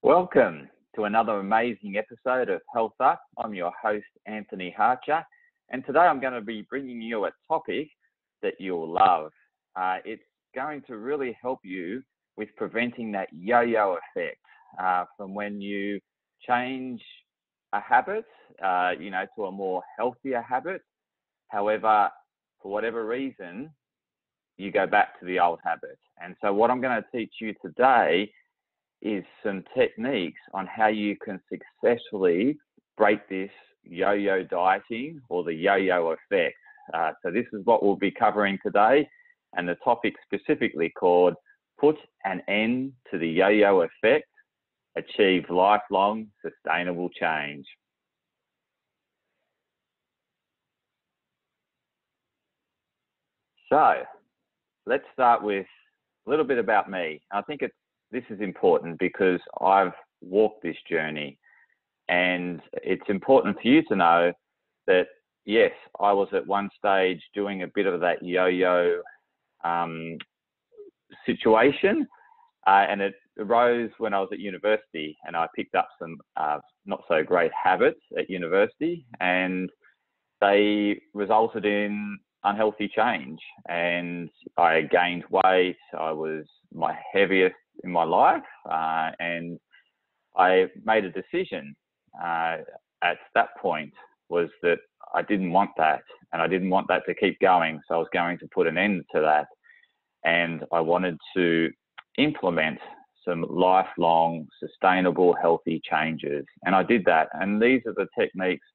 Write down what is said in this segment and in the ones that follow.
Welcome to another amazing episode of Health Up. I'm your host, Anthony Hartcher, and today I'm going to be bringing you a topic that you'll love. It's going to really help you with preventing that yo-yo effect from when you change a habit, to a more healthier habit. However, for whatever reason, you go back to the old habit. And so what I'm going to teach you today is some techniques on how you can successfully break this yo-yo dieting or the yo-yo effect. So this is what we'll be covering today, and the topic specifically called Put an End to the Yo-Yo Effect, Achieve Lifelong Sustainable Change. So let's start with a little bit about me. I think this is important because I've walked this journey, and it's important for you to know that, yes, I was at one stage doing a bit of that yo-yo situation, and it arose when I was at university, and I picked up some not so great habits at university, and they resulted in unhealthy change. And I gained weight. I was my heaviest in my life, and I made a decision at that point was that I didn't want that, and I didn't want that to keep going. So I was going to put an end to that, and I wanted to implement some lifelong, sustainable, healthy changes. And I did that. And these are the techniques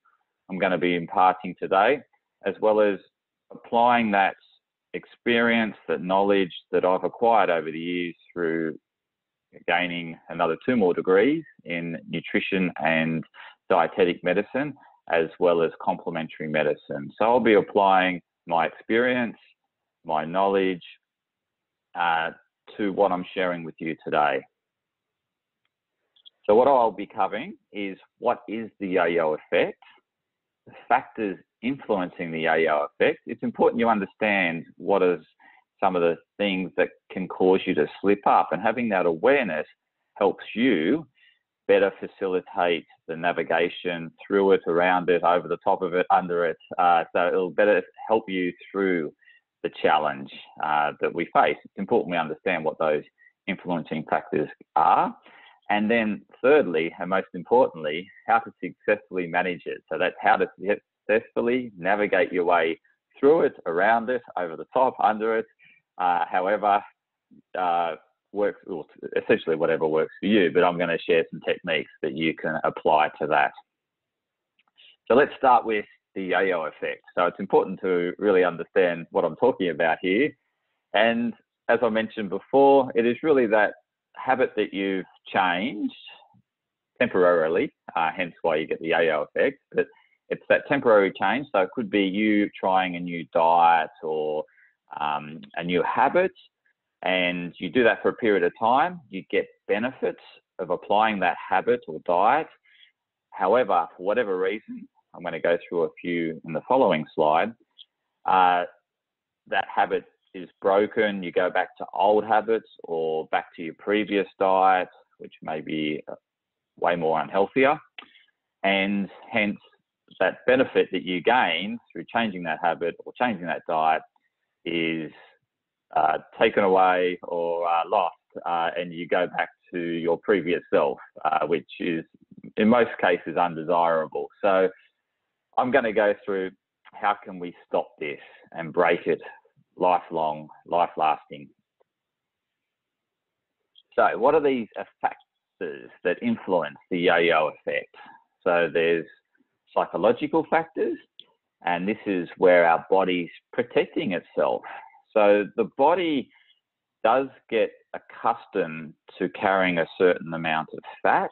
I'm going to be imparting today, as well as applying that experience, that knowledge that I've acquired over the years through gaining another 2 more degrees in nutrition and dietetic medicine, as well as complementary medicine. So I'll be applying my experience, my knowledge to what I'm sharing with you today. So what I'll be covering is what is the yo-yo effect, the factors influencing the yo-yo effect. It's important you understand what is some of the things that can cause you to slip up, and having that awareness helps you better facilitate the navigation through it, around it, over the top of it, under it. So it'll better help you through the challenge that we face. It's important we understand what those influencing factors are. And then thirdly, and most importantly, how to successfully manage it. So that's how to successfully navigate your way through it, around it, over the top, under it, however works, or essentially whatever works for you. But I'm going to share some techniques that you can apply to that. So let's start with the yo-yo effect. So it's important to really understand what I'm talking about here. And as I mentioned before, it is really that habit that you've changed temporarily, hence why you get the yo-yo effect. But it's that temporary change. So it could be you trying a new diet or a new habit, and you do that for a period of time. You get benefits of applying that habit or diet. However, for whatever reason, I'm going to go through a few in the following slide, that habit is broken. You go back to old habits or back to your previous diet, which may be way more unhealthier, and hence that benefit that you gain through changing that habit or changing that diet is taken away or lost, and you go back to your previous self, which is in most cases undesirable. So I'm going to go through how can we stop this and break it lifelong, life-lasting. So what are these factors that influence the yo-yo effect? So there's psychological factors, and this is where our body's protecting itself. So the body does get accustomed to carrying a certain amount of fat,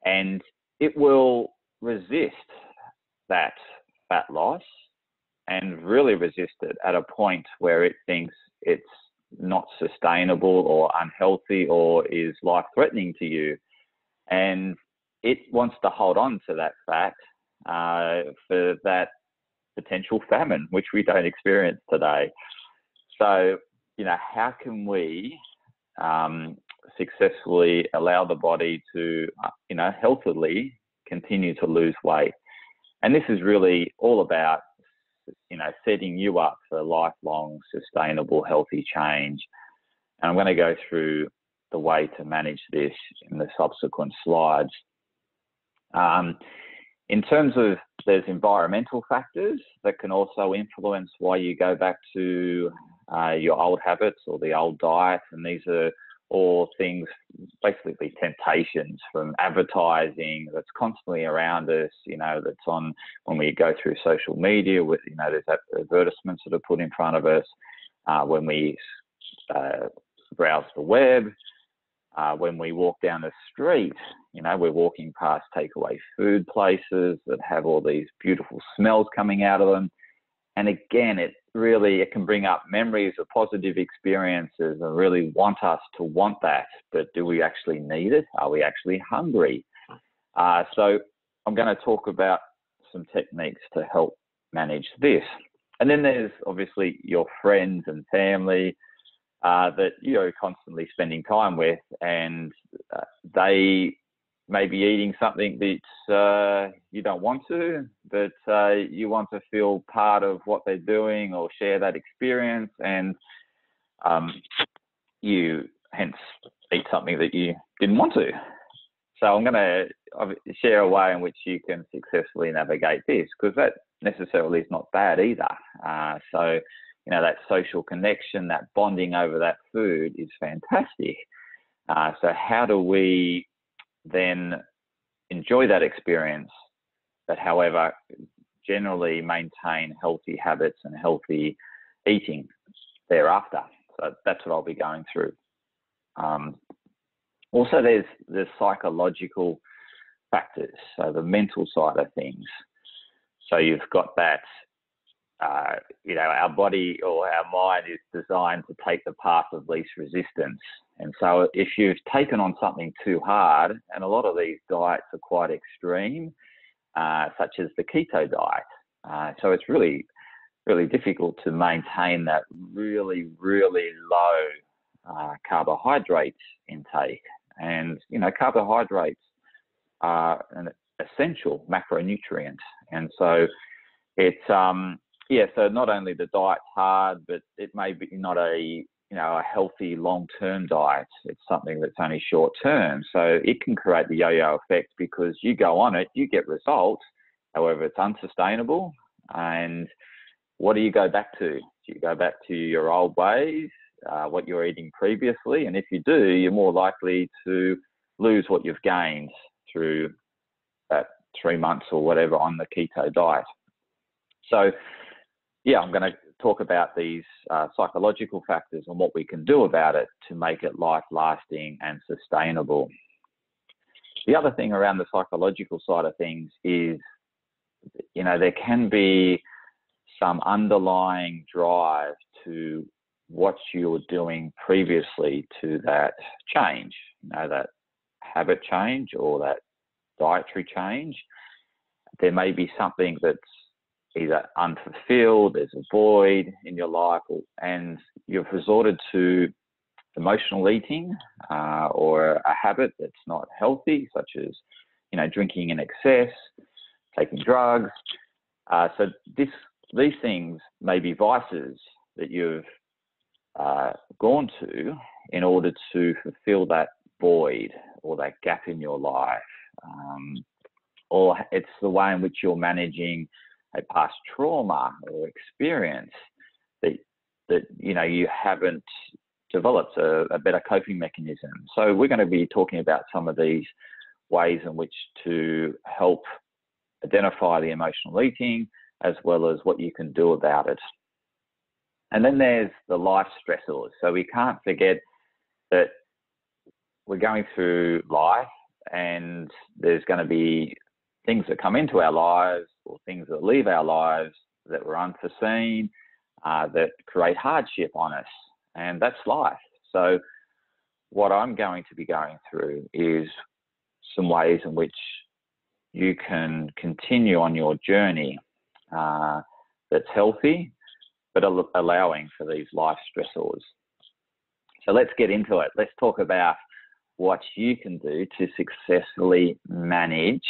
and it will resist that fat loss and really resist it at a point where it thinks it's not sustainable or unhealthy or is life-threatening to you. And it wants to hold on to that fat for that potential famine, which we don't experience today. So, how can we successfully allow the body to, healthily continue to lose weight. And this is really all about, setting you up for lifelong, sustainable, healthy change. And I'm going to go through the way to manage this in the subsequent slides. In terms of, there's environmental factors that can also influence why you go back to your old habits or the old diet. And these are all things, basically temptations from advertising that's constantly around us, that's on when we go through social media with, there's advertisements that are put in front of us, when we browse the web, when we walk down the street, we're walking past takeaway food places that have all these beautiful smells coming out of them. And again, it can bring up memories of positive experiences and really want us to want that. But do we actually need it? Are we actually hungry? So I'm going to talk about some techniques to help manage this. And then there's obviously your friends and family that you're constantly spending time with, and they may be eating something that you don't want to, but you want to feel part of what they're doing or share that experience, and you hence eat something that you didn't want to. So I'm going to share a way in which you can successfully navigate this, because that necessarily is not bad either. So, that social connection, that bonding over that food is fantastic. So how do we then enjoy that experience, but however, generally maintain healthy habits and healthy eating thereafter? So that's what I'll be going through. Also, there's the psychological factors, so the mental side of things. So you've got that, our body or our mind is designed to take the path of least resistance. And so if you've taken on something too hard, and a lot of these diets are quite extreme, such as the keto diet. So it's really, really difficult to maintain that really, really low carbohydrate intake. And, carbohydrates are an essential macronutrient. And so it's, so not only the diet's hard, but it may be not a healthy long-term diet. It's something that's only short-term. So it can create the yo-yo effect, because you go on it, you get results. However, it's unsustainable. And what do you go back to? Do you go back to your old ways, what you were eating previously? And if you do, you're more likely to lose what you've gained through that 3 months or whatever on the keto diet. So, I'm going to talk about these psychological factors and what we can do about it to make it life-lasting and sustainable. The other thing around the psychological side of things is, there can be some underlying drive to what you were doing previously to that change, that habit change or that dietary change. There may be something that's either unfulfilled, there's a void in your life, and you've resorted to emotional eating or a habit that's not healthy, such as, drinking in excess, taking drugs. So these things may be vices that you've gone to in order to fulfill that void or that gap in your life. Or it's the way in which you're managing a past trauma or experience that you haven't developed a better coping mechanism. So we're going to be talking about some of these ways in which to help identify the emotional eating, as well as what you can do about it. And then there's the life stressors. So we can't forget that we're going through life, and there's going to be things that come into our lives or things that leave our lives that were unforeseen, that create hardship on us, and that's life. So what I'm going to be going through is some ways in which you can continue on your journey that's healthy, but allowing for these life stressors. So let's get into it. Let's talk about what you can do to successfully manage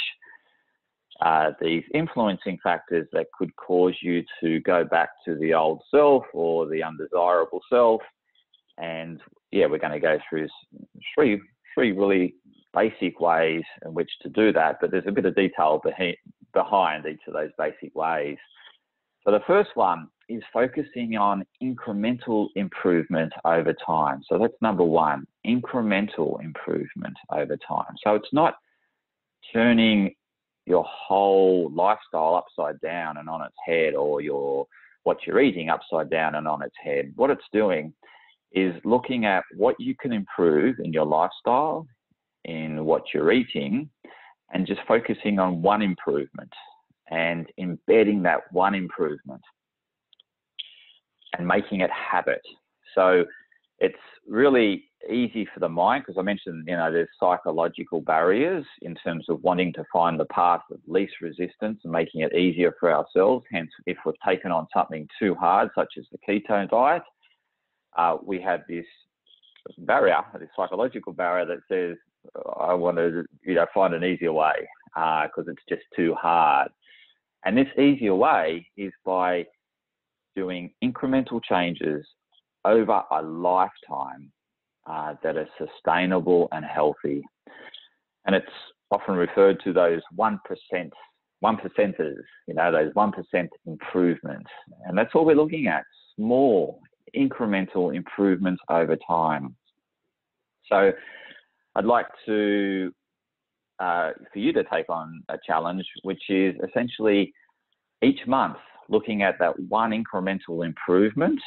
these influencing factors that could cause you to go back to the old self or the undesirable self. And yeah, we're going to go through three really basic ways in which to do that, but there's a bit of detail behind each of those basic ways. So the first one is focusing on incremental improvement over time. So that's number one, incremental improvement over time. So it's not turning your whole lifestyle upside down and on its head, or what you're eating upside down and on its head. What it's doing is looking at what you can improve in your lifestyle, in what you're eating, and just focusing on one improvement and embedding that one improvement and making it habit. So it's really easy for the mind, because I mentioned, there's psychological barriers in terms of wanting to find the path of least resistance and making it easier for ourselves. Hence, if we've taken on something too hard, such as the keto diet, we have this barrier, this psychological barrier that says, I want to, find an easier way because it's just too hard. And this easier way is by doing incremental changes over a lifetime that are sustainable and healthy. And it's often referred to those 1%, 1%ers, those 1% improvements. And that's all we're looking at, small incremental improvements over time. So I'd like to, for you to take on a challenge, which is essentially each month looking at that one incremental improvement,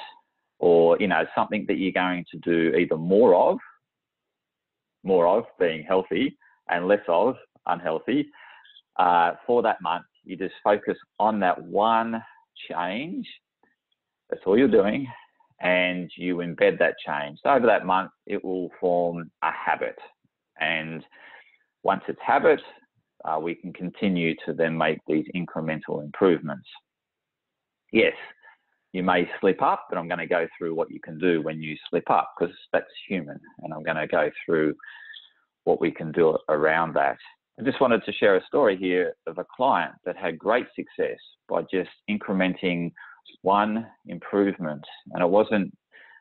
or, something that you're going to do either more of being healthy and less of unhealthy. For that month, you just focus on that one change. That's all you're doing. And you embed that change. So over that month, it will form a habit. And once it's habit, we can continue to then make these incremental improvements. Yes, you may slip up, but I'm going to go through what you can do when you slip up, because that's human. And I'm going to go through what we can do around that. I just wanted to share a story here of a client that had great success by just incrementing one improvement. And it wasn't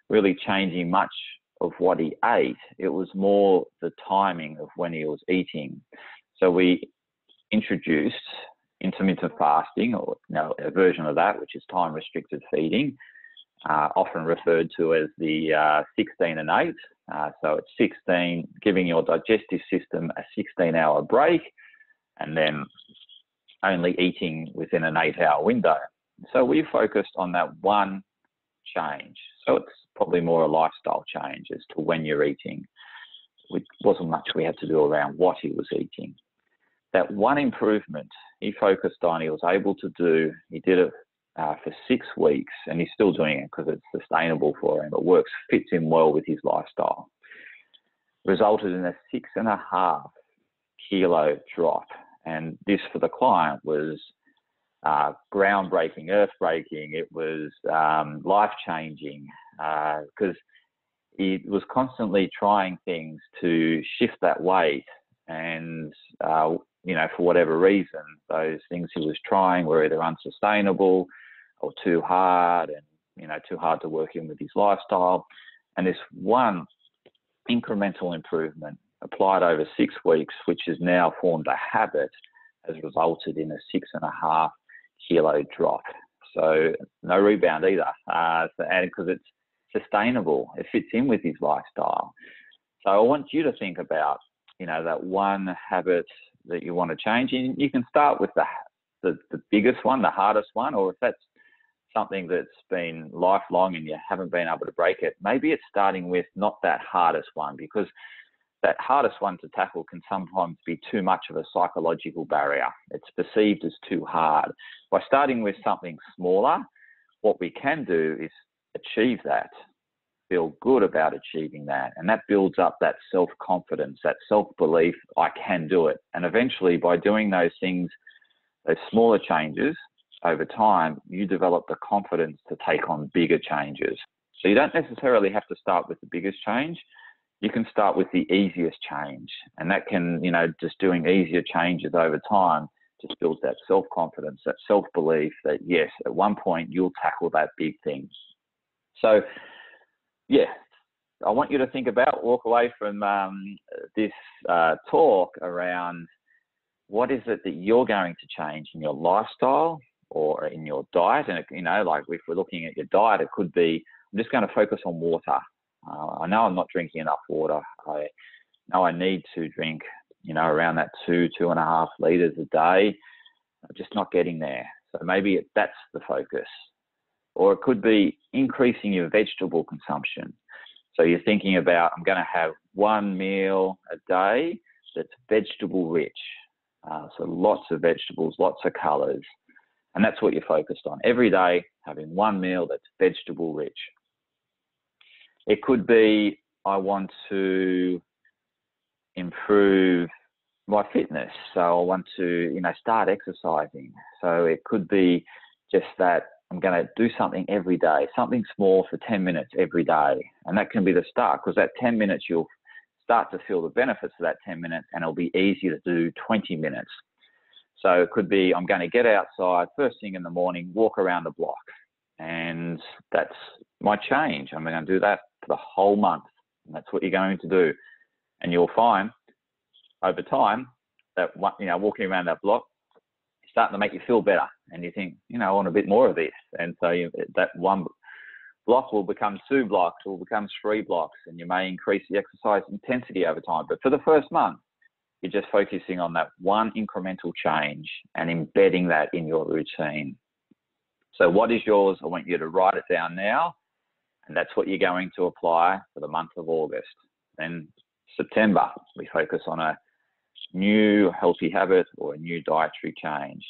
really changing much of what he ate. It was more the timing of when he was eating. So we introduced intermittent fasting, or a version of that, which is time-restricted feeding, often referred to as the 16 and 8. So it's 16, giving your digestive system a 16-hour break, and then only eating within an 8-hour window. So we focused on that one change. So it's probably more a lifestyle change as to when you're eating. It wasn't much we had to do around what he was eating. That one improvement he focused on, he was able to do. He did it for 6 weeks, and he's still doing it because it's sustainable for him. It works, fits in well with his lifestyle. Resulted in a 6.5 kilo drop. And this for the client was groundbreaking, earth-breaking. It was life-changing because he was constantly trying things to shift that weight, and for whatever reason, those things he was trying were either unsustainable or too hard, and too hard to work in with his lifestyle. And this one incremental improvement applied over 6 weeks, which has now formed a habit, has resulted in a 6.5 kilo drop. So no rebound either, and because it's sustainable, it fits in with his lifestyle. So I want you to think about, that one habit that you want to change. And you can start with the biggest one, the hardest one, or if that's something that's been lifelong and you haven't been able to break it, maybe it's starting with not that hardest one, because that hardest one to tackle can sometimes be too much of a psychological barrier. It's perceived as too hard. By starting with something smaller, what we can do is achieve that, feel good about achieving that. And that builds up that self-confidence, that self-belief, I can do it. And eventually, by doing those things, those smaller changes, over time, you develop the confidence to take on bigger changes. So you don't necessarily have to start with the biggest change. you can start with the easiest change. And that can, you know, just doing easier changes over time just builds that self-confidence, that self-belief that, yes, at one point you'll tackle that big thing. So, yeah, I want you to think about, walk away from this talk around what is it that you're going to change in your lifestyle or in your diet. And, you know, like if we're looking at your diet, it could be, I'm just going to focus on water. I know I'm not drinking enough water. I know I need to drink, you know, around that 2.5 litres a day. I'm just not getting there. So maybe that's the focus. Or it could be increasing your vegetable consumption. So you're thinking about, I'm going to have one meal a day that's vegetable rich. So lots of vegetables, lots of colours. And that's what you're focused on. Every day, having one meal that's vegetable rich. It could be, I want to improve my fitness. So I want to, you know, start exercising. So it could be just that I'm going to do something every day, something small for 10 minutes every day. And that can be the start, because that 10 minutes, you'll start to feel the benefits of that 10 minutes, and it'll be easier to do 20 minutes. So it could be, I'm going to get outside first thing in the morning, walk around the block. And that's my change. I'm going to do that for the whole month. And that's what you're going to do. And you'll find over time that, you know, walking around that block is starting to make you feel better. And you think, you know, I want a bit more of this. And so that one block will become 2 blocks, will become 3 blocks, and you may increase the exercise intensity over time. But for the first month, you're just focusing on that one incremental change and embedding that in your routine. So what is yours? I want you to write it down now. And that's what you're going to apply for the month of August. Then September, we focus on a new healthy habit or a new dietary change.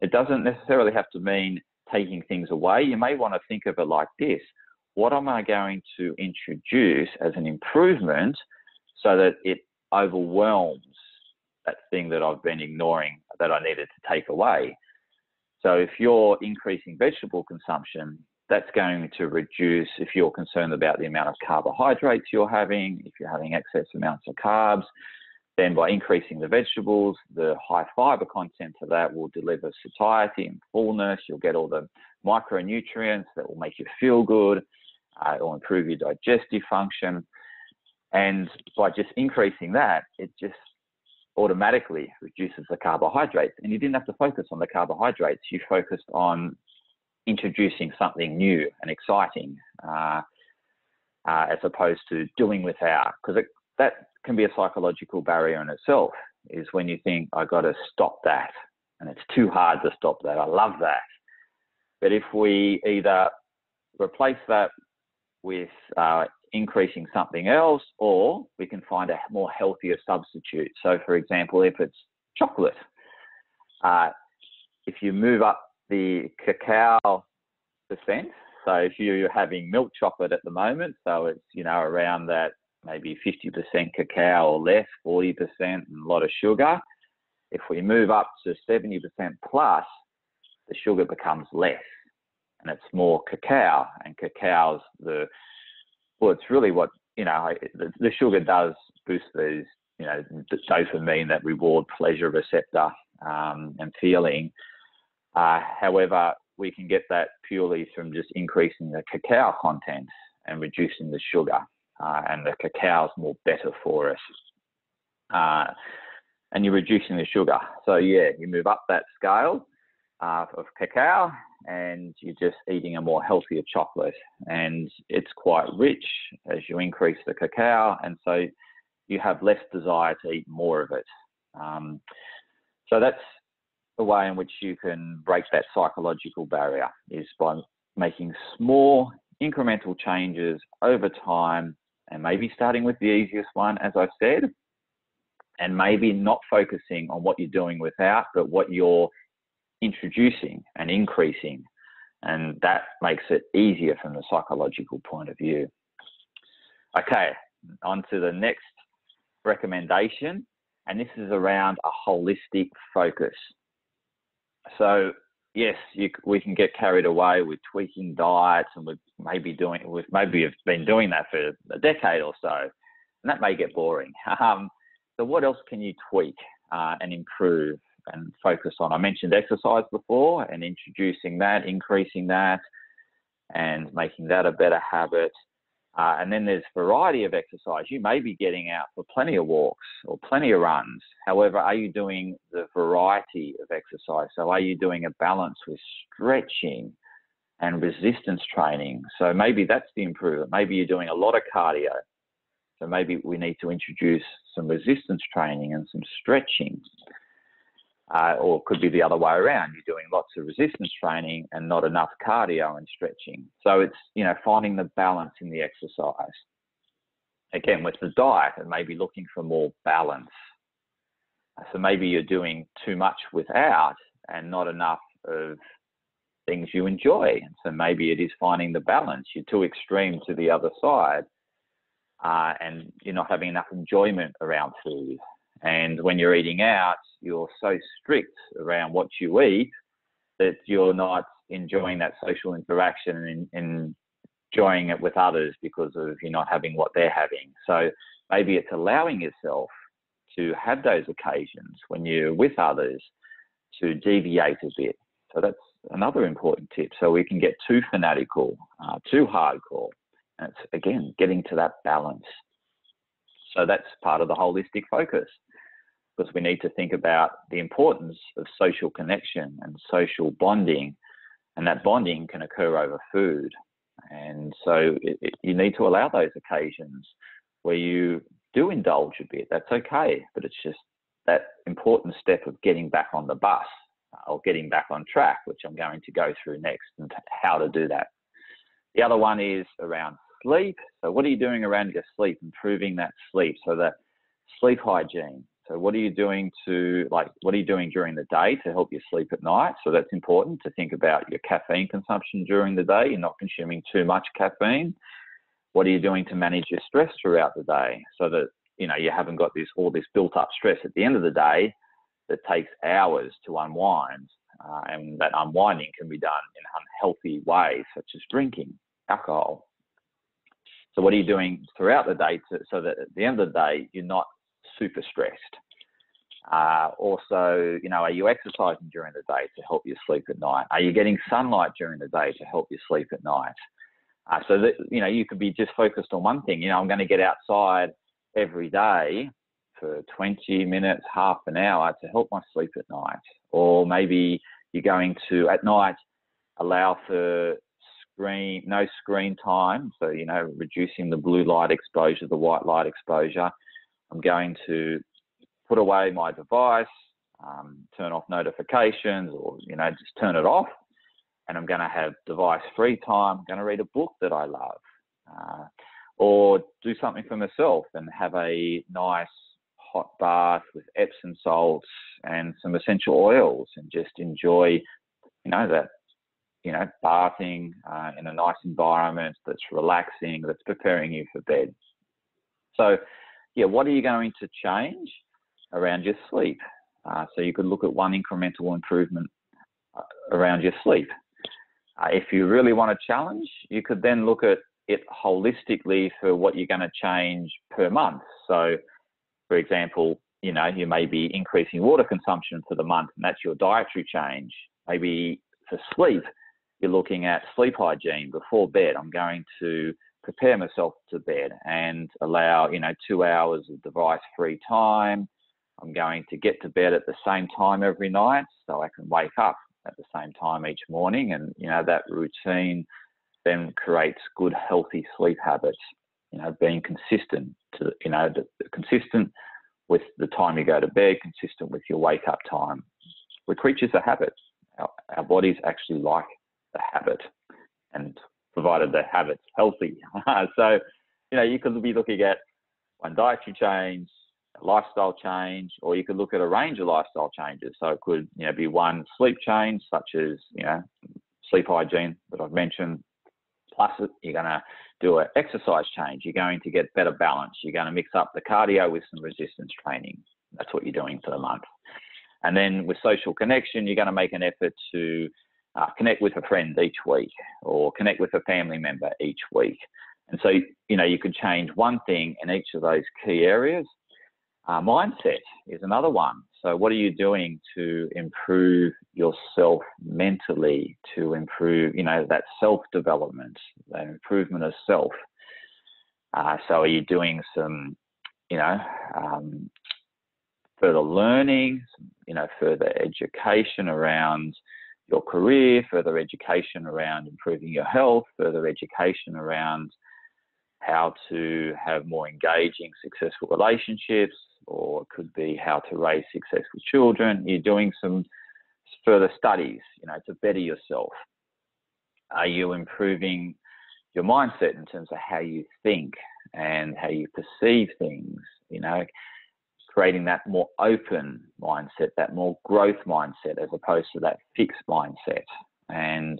It doesn't necessarily have to mean taking things away. You may want to think of it like this. What am I going to introduce as an improvement so that it overwhelms that thing that I've been ignoring that I needed to take away? So if you're increasing vegetable consumption, that's going to reduce, if you're concerned about the amount of carbohydrates you're having, if you're having excess amounts of carbs, then by increasing the vegetables, the high fiber content of that will deliver satiety and fullness. You'll get all the micronutrients that will make you feel good. It will improve your digestive function. And by just increasing that, it just automatically reduces the carbohydrates. And you didn't have to focus on the carbohydrates. You focused on introducing something new and exciting as opposed to doing without. Because that can be a psychological barrier in itself, is when you think, I got to stop that. And it's too hard to stop that. I love that. But if we either replace that with increasing something else, or we can find a more healthier substitute. So for example, if it's chocolate, if you move up the cacao percent, so if you're having milk chocolate at the moment, so it's, you know, around that maybe 50% cacao or less, 40% and a lot of sugar. If we move up to 70% plus, the sugar becomes less and it's more cacao, and cacao's well, it's really what, you know, the sugar does boost these, you know, the dopamine, that reward pleasure receptor and feeling. However, we can get that purely from just increasing the cacao content and reducing the sugar. And the cacao is more better for us. And you're reducing the sugar. So yeah, you move up that scale of cacao, and you're just eating a more healthier chocolate, and it's quite rich as you increase the cacao, and so you have less desire to eat more of it. So that's the way in which you can break that psychological barrier, is by making small incremental changes over time, and maybe starting with the easiest one, as I said, and maybe not focusing on what you're doing without, but what you're introducing and increasing. And that makes it easier from the psychological point of view. Okay, on to the next recommendation, and this is around a holistic focus. So yes, we can get carried away with tweaking diets, and we've maybe have been doing that for a decade or so. And that may get boring. So what else can you tweak and improve and focus on? I mentioned exercise before, and introducing that, increasing that, and making that a better habit. And then there's variety of exercise. You may be getting out for plenty of walks or plenty of runs. However, are you doing the variety of exercise? So are you doing a balance with stretching and resistance training? So maybe that's the improvement. Maybe you're doing a lot of cardio. So maybe we need to introduce some resistance training and some stretching. Or it could be the other way around. You're doing lots of resistance training and not enough cardio and stretching. So it's, finding the balance in the exercise. Again, with the diet, and maybe looking for more balance. So maybe you're doing too much without and not enough of things you enjoy. So maybe it is finding the balance. You're too extreme to the other side, and you're not having enough enjoyment around food. And when you're eating out, you're so strict around what you eat that you're not enjoying that social interaction and enjoying it with others because of you not having what they're having. So maybe it's allowing yourself to have those occasions when you're with others to deviate a bit. So that's another important tip. So we can get too fanatical, too hardcore. And it's, again, getting to that balance. So that's part of the holistic focus, because we need to think about the importance of social connection and social bonding, and that bonding can occur over food. And so you need to allow those occasions where you do indulge a bit. That's okay, but it's just that important step of getting back on the bus or getting back on track, which I'm going to go through next, and how to do that. The other one is around sleep. So what are you doing around your sleep, improving that sleep? So that sleep hygiene. So what are you doing what are you doing during the day to help you sleep at night? So that's important to think about your caffeine consumption during the day. You're not consuming too much caffeine. What are you doing to manage your stress throughout the day so that, you haven't got all this built up stress at the end of the day that takes hours to unwind. And that unwinding can be done in unhealthy ways, such as drinking alcohol. So what are you doing throughout the day so that at the end of the day, you're not super stressed? Also, are you exercising during the day to help you sleep at night? Are you getting sunlight during the day to help you sleep at night? So that, you could be just focused on one thing. I'm going to get outside every day for 20 minutes, half an hour to help my sleep at night. Or maybe you're going to, at night, allow for no screen time. So, reducing the blue light exposure, the white light exposure. I'm going to put away my device, turn off notifications, or, just turn it off. And I'm going to have device-free time. I'm going to read a book that I love, or do something for myself and have a nice hot bath with Epsom salts and some essential oils, and just enjoy, bathing in a nice environment that's relaxing, that's preparing you for bed. So, what are you going to change around your sleep? So you could look at one incremental improvement around your sleep. If you really want to challenge, you could then look at it holistically for what you're going to change per month. So, for example, you may be increasing water consumption for the month, and that's your dietary change. Maybe for sleep, you're looking at sleep hygiene before bed. I'm going to prepare myself to bed and allow, 2 hours of device-free time. I'm going to get to bed at the same time every night so I can wake up at the same time each morning. And, that routine then creates good, healthy sleep habits, being consistent consistent with the time you go to bed, consistent with your wake-up time. We're creatures of habit. Our bodies actually like the habit, and provided the habit's healthy. So, you could be looking at one dietary change, a lifestyle change, or you could look at a range of lifestyle changes. So it could, be one sleep change, such as, sleep hygiene that I've mentioned. Plus, you're going to do an exercise change. You're going to get better balance. You're going to mix up the cardio with some resistance training. That's what you're doing for the month. And then with social connection, you're going to make an effort to connect with a friend each week, or connect with a family member each week. And so, you could change one thing in each of those key areas. Mindset is another one. So what are you doing to improve yourself mentally, to improve, that self-development, that improvement of self? So are you doing some, further learning, further education around your career, further education around improving your health, further education around how to have more engaging, successful relationships, or it could be how to raise successful children? You're doing some further studies, to better yourself. Are you improving your mindset in terms of how you think and how you perceive things? Creating that more open mindset, that more growth mindset, as opposed to that fixed mindset. And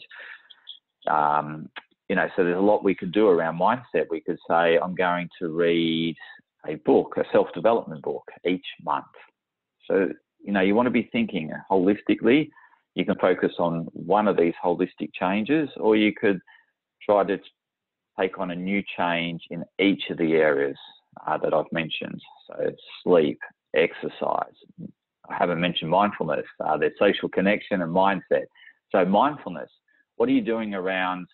so there's a lot we could do around mindset. We could say, I'm going to read a book, a self-development book each month. So, you want to be thinking holistically. You can focus on one of these holistic changes, or you could try to take on a new change in each of the areas that I've mentioned. So sleep, exercise. I haven't mentioned mindfulness. There's social connection and mindset. So mindfulness, what are you doing around,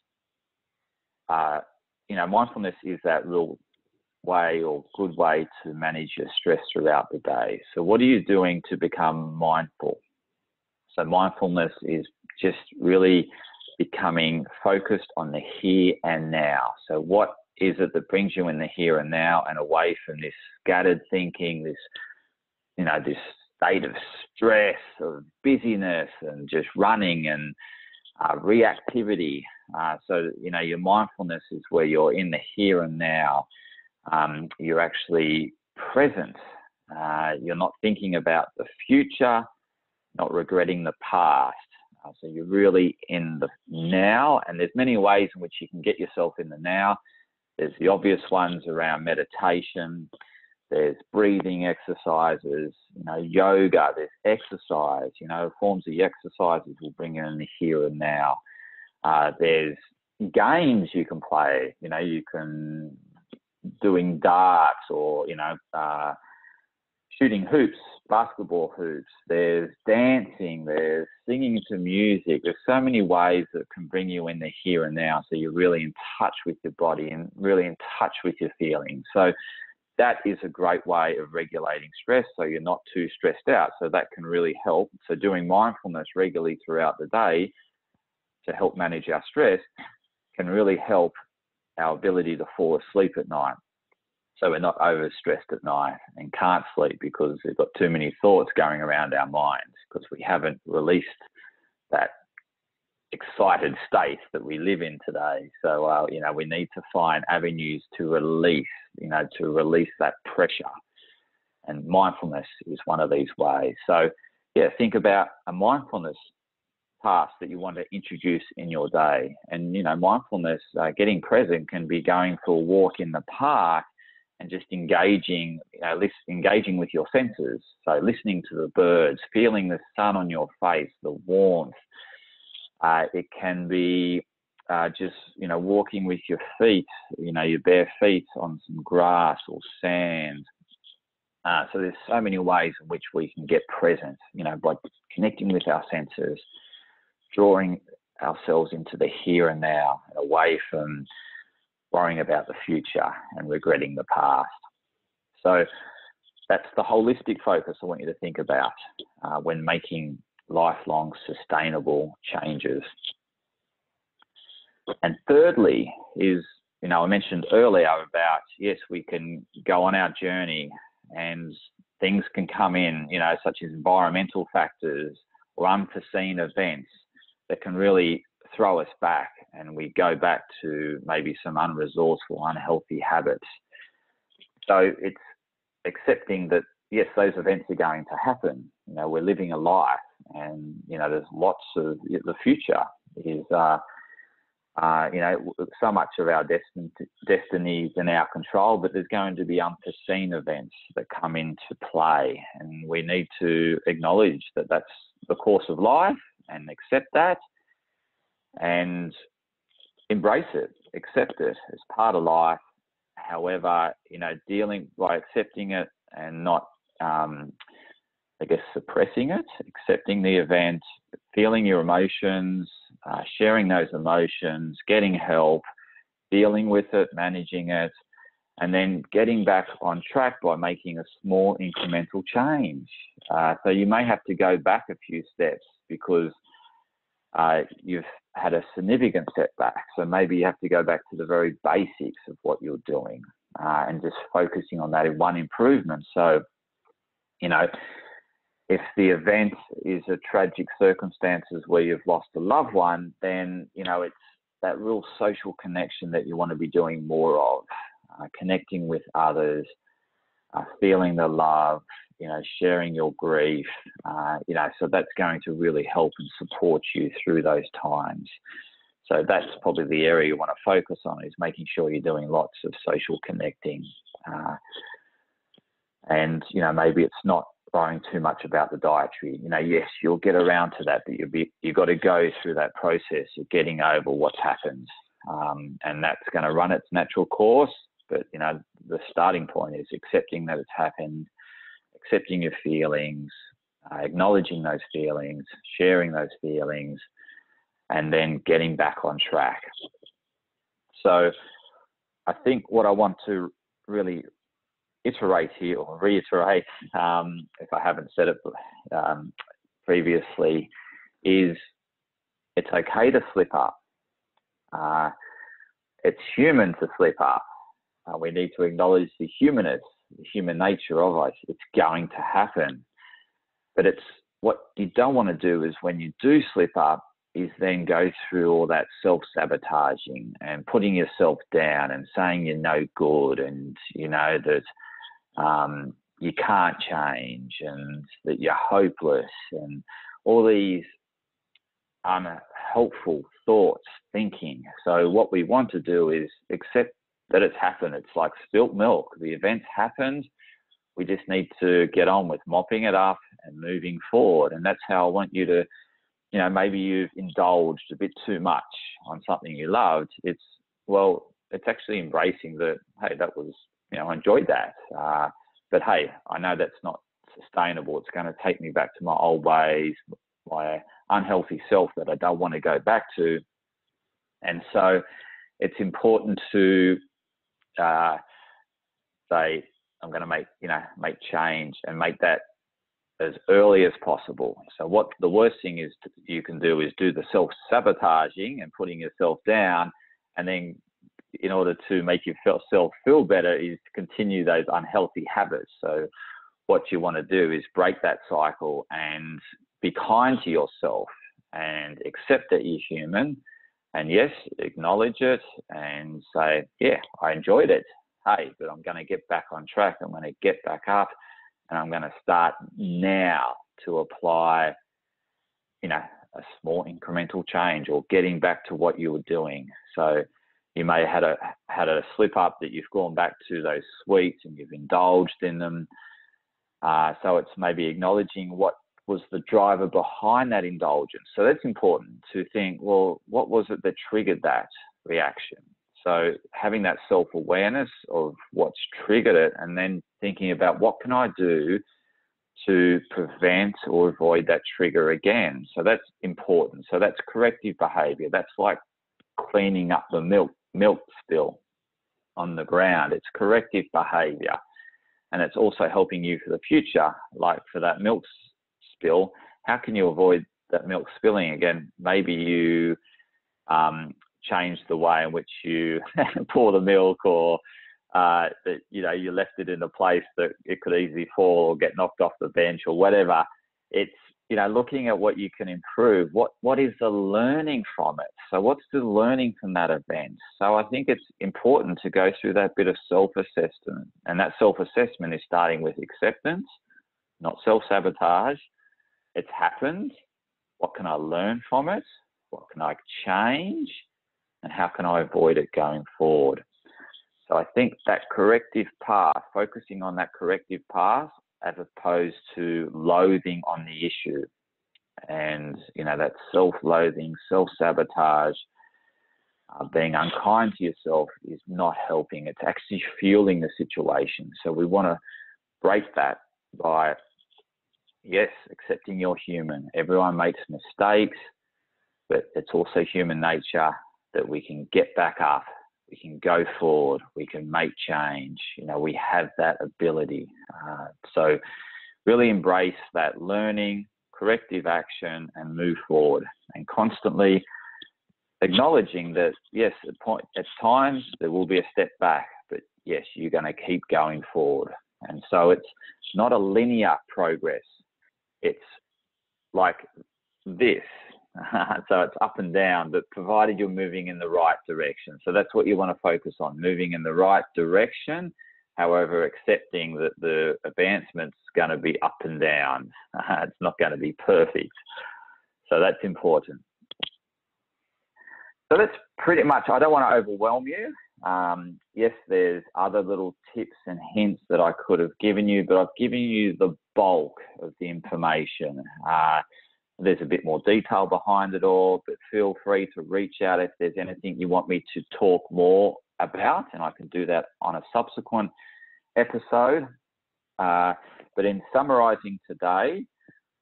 mindfulness is that real way or good way to manage your stress throughout the day. So what are you doing to become mindful? So mindfulness is just really becoming focused on the here and now. So what is it that brings you in the here and now and away from this scattered thinking, this state of stress, of busyness and just running and reactivity? So, your mindfulness is where you're in the here and now. You're actually present. You're not thinking about the future, not regretting the past. So you're really in the now, and there's many ways in which you can get yourself in the now. There's the obvious ones around meditation. There's breathing exercises, yoga, there's exercise, forms of exercises will bring you in the here and now. There's games you can play, you can doing darts or, shooting hoops, basketball hoops. There's dancing, there's singing to music. There's so many ways that can bring you in the here and now. So you're really in touch with your body and really in touch with your feelings. So that is a great way of regulating stress, so you're not too stressed out. So that can really help. So doing mindfulness regularly throughout the day to help manage our stress can really help our ability to fall asleep at night. So we're not overstressed at night and can't sleep because we've got too many thoughts going around our minds because we haven't released that excited state that we live in today. So, we need to find avenues to release, that pressure. And mindfulness is one of these ways. So, think about a mindfulness task that you want to introduce in your day. And, mindfulness, getting present can be going for a walk in the park and just engaging with your senses. So listening to the birds, feeling the sun on your face, the warmth. It can be just, walking with your feet, your bare feet on some grass or sand. So there's so many ways in which we can get present, by connecting with our senses, drawing ourselves into the here and now, away from worrying about the future and regretting the past. So that's the holistic focus I want you to think about when making lifelong sustainable changes. And thirdly is, I mentioned earlier about, yes, we can go on our journey and things can come in, such as environmental factors or unforeseen events that can really throw us back, and we go back to maybe some unresourceful, unhealthy habits. So it's accepting that, yes, those events are going to happen. We're living a life, and, there's lots of, the future is, so much of our destiny is in our control, but there's going to be unforeseen events that come into play, and we need to acknowledge that that's the course of life and accept that and embrace it. accept it as part of life. However, dealing by accepting it and not, suppressing it, accepting the event, feeling your emotions, sharing those emotions, getting help, dealing with it, managing it, and then getting back on track by making a small incremental change. So you may have to go back a few steps because you've had a significant setback. So maybe you have to go back to the very basics of what you're doing and just focusing on that in one improvement. So, if the event is a tragic circumstances where you've lost a loved one, then, it's that real social connection that you want to be doing more of, connecting with others, feeling the love, sharing your grief, so that's going to really help and support you through those times. So that's probably the area you want to focus on, is making sure you're doing lots of social connecting. And, maybe it's not worrying too much about the dietary. Yes, you'll get around to that, but you've got to go through that process of getting over what's happened. And that's going to run its natural course. But, the starting point is accepting that it's happened, accepting your feelings, acknowledging those feelings, sharing those feelings, and then getting back on track. So I think what I want to really iterate here, or reiterate, if I haven't said it previously, is it's okay to slip up. It's human to slip up. We need to acknowledge the humanness, the human nature of us. It's going to happen. But it's what you don't want to do is, when you do slip up, is then go through all that self-sabotaging and putting yourself down and saying you're no good, and that you can't change, and that you're hopeless, and all these unhelpful thoughts, thinking. So what we want to do is accept that it's happened. It's like spilt milk. The event's happened. We just need to get on with mopping it up and moving forward. And that's how I want you to, maybe you've indulged a bit too much on something you loved. It's actually embracing that, hey, that was, I enjoyed that. But hey, I know that's not sustainable. It's going to take me back to my old ways, my unhealthy self that I don't want to go back to. And so it's important to say, I'm going to make change, and make that as early as possible. So what the worst thing is you can do is do the self-sabotaging and putting yourself down, and then in order to make yourself feel better is to continue those unhealthy habits. So what you want to do is break that cycle and be kind to yourself and accept that you're human. And yes, acknowledge it and say, yeah, I enjoyed it. Hey, but I'm going to get back on track. I'm going to get back up, and I'm going to start now to apply, a small incremental change, or getting back to what you were doing. So you may have had a slip up that you've gone back to those sweets and you've indulged in them. So it's maybe acknowledging what was the driver behind that indulgence. So that's important to think, well, what was it that triggered that reaction? So having that self-awareness of what's triggered it, and then thinking about what can I do to prevent or avoid that trigger again. So that's important. So that's corrective behavior. That's like cleaning up the milk spill on the ground. It's corrective behavior. And it's also helping you for the future, like for that milk spill. How can you avoid that milk spilling again? Maybe you change the way in which you pour the milk, or that you left it in a place that it could easily fall or get knocked off the bench or whatever. It's looking at what you can improve. What is the learning from it? So what's the learning from that event? So I think it's important to go through that bit of self-assessment, and that self-assessment is starting with acceptance, not self-sabotage. It's happened. What can I learn from it? What can I change? And how can I avoid it going forward? So I think that corrective path, focusing on that corrective path as opposed to loathing on the issue, and that self-loathing, self-sabotage, Being unkind to yourself is not helping. It's actually fueling the situation. So we want to break that by, yes, accepting you're human. Everyone makes mistakes, but it's also human nature that we can get back up, we can go forward, we can make change. You know, we have that ability. So really embrace that learning, corrective action, and move forward, and constantly acknowledging that, yes, at times there will be a step back, but yes, you're going to keep going forward. And so it's not a linear progress. It's like this. So it's up and down, but provided you're moving in the right direction. So that's what you want to focus on, moving in the right direction, however, accepting that the advancement's going to be up and down. It's not going to be perfect. So that's important. So that's pretty much, I don't want to overwhelm you. Yes, there's other little tips and hints that I could have given you, but I've given you the bulk of the information. There's a bit more detail behind it all, but feel free to reach out if there's anything you want me to talk more about, and I can do that on a subsequent episode. But in summarizing today,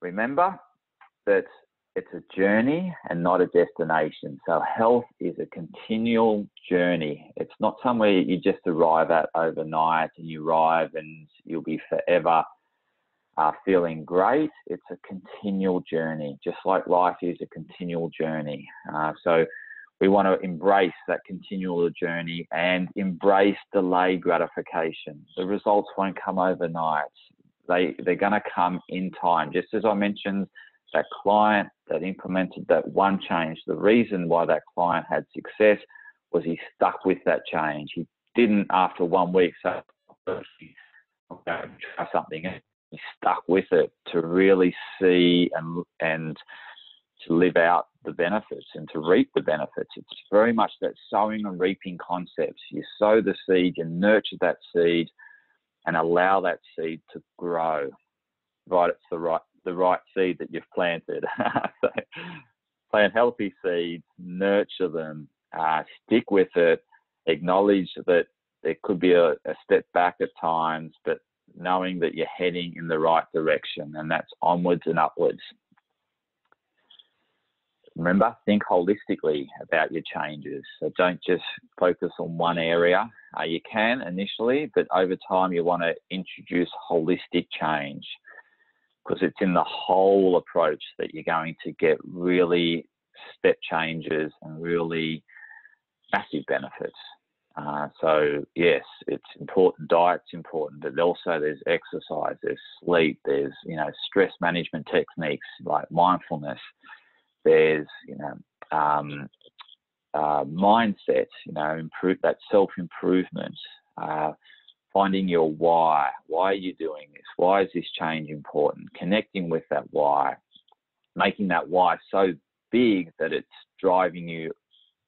remember that it's a journey and not a destination. So health is a continual journey. It's not somewhere you just arrive at overnight and you arrive and you'll be forever feeling great. It's a continual journey, just like life is a continual journey. So we want to embrace that continual journey and embrace delayed gratification. The results won't come overnight. They're going to come in time. Just as I mentioned, that client that implemented that one change, the reason why that client had success was he stuck with that change. He didn't, after 1 week, say, okay, try something. He stuck with it to really see and to live out the benefits and to reap the benefits. It's very much that sowing and reaping concept. You sow the seed, you nurture that seed, and allow that seed to grow. Right, it's the right seed that you've planted. So plant healthy seeds, nurture them, stick with it, acknowledge that there could be a step back at times, but knowing that you're heading in the right direction, and that's onwards and upwards. Remember, think holistically about your changes. So don't just focus on one area. You can initially, but over time you want to introduce holistic change, because it's in the whole approach that you're going to get really step changes and really massive benefits. So yes, it's important. Diet's important, but also there's exercise, there's sleep, there's, you know, stress management techniques like mindfulness. There's, you know, mindset, you know, improve that self-improvement, finding your why. Why are you doing this? Why is this change important? Connecting with that why, making that why so big that it's driving you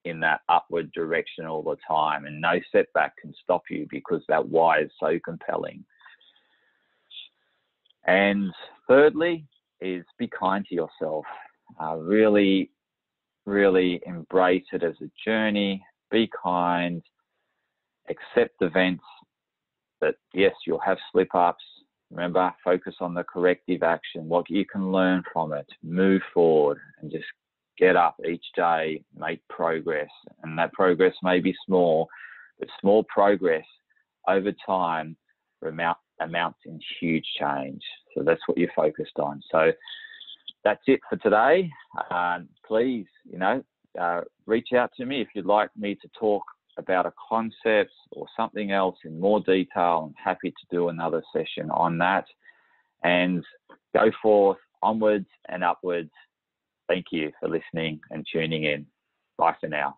in that upward direction all the time, and no setback can stop you because that why is so compelling. And thirdly is be kind to yourself. Really, really embrace it as a journey. Be kind. Accept events that, yes, you'll have slip-ups. Remember, focus on the corrective action, what you can learn from it. Move forward and just get up each day, make progress. And that progress may be small, but small progress over time amounts in huge change. So that's what you're focused on. So that's it for today. Please, you know, reach out to me if you'd like me to talk about a concept or something else in more detail. I'm happy to do another session on that. And go forth, onwards and upwards. Thank you for listening and tuning in. Bye for now.